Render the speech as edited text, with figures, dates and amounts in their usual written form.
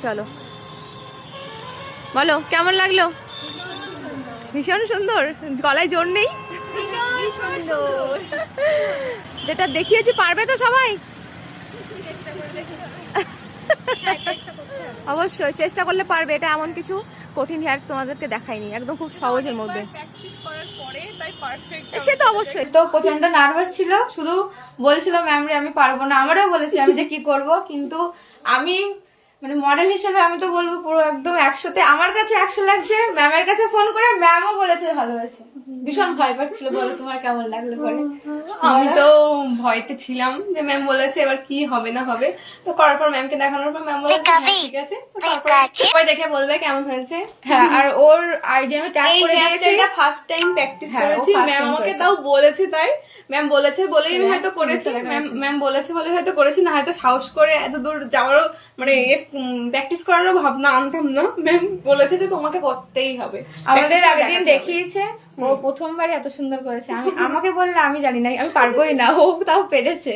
চলো বলো কেমন লাগলো? ভীষণ সুন্দর, গলায় জোর নেই। ভীষণ সুন্দর। যেটা দেখিয়েছি পারবে তো সবাই? অবশ্যই চেষ্টা করলে পারবে, এটা এমন কিছু কঠিন হ্যাক তোমাদেরকে দেখাইনি, একদম খুব সহজের মধ্যে। সে তো অবশ্যই। তো প্রচন্ড নার্ভাস ছিল, শুধু বলছিল ম্যাম রে আমি পারবো না। আমারও বলেছি আমি যে কি করব, কিন্তু আমি মানে মডেল হিসেবে আমি তো বলবো পুরো একদম 100তে। আমার কাছে 100 লাগছে, ম্যামের কাছে ফোন করে ম্যামও বলেছে ভালো হয়েছে। ভীষণ ভয় পাচ্ছিল। বলো তোমার কেমন লাগলো পরে? আমি তো ভয়তে ছিলাম যে ম্যাম বলেছে এবার কি হবে না হবে, তো করার পর ম্যামকে দেখানোর পর ম্যাম বলেছে হ্যাঁ, ঠিক আছে। তো তারপর সবাই দেখে বলবে কেমন হয়েছে। হ্যাঁ, আর ওর আইডিয়া আমি ট্যাগ এই করে দিয়েছি। হেয়ারস্টাইলটা ফার্স্ট টাইম প্র্যাকটিস হ্যাঁ, ও করেছি, first ম্যাম time আমাকে করেছে। তাও বলেছে, তাই ম্যাম বলেছে বলেই আমি হয়তো করেছি, নিচে লেখা আছে। ম্যাম বলেছে বলে হয়তো করেছি, না হয়তো সাহস করে এত দূর যাওয়ারও মানে প্র্যাকটিস করারও ভাবনা আনতাম না। ম্যাম বলেছে যে তোমাকে করতেই হবে। আমাদের practice করে আগের দিন দেখাতে হবে। দেখিয়েছে, ও প্রথমবারই এত সুন্দর করেছে। আমাকে বললে আমি জানি না, আমি পারবোই না, ও তাও পেরেছে।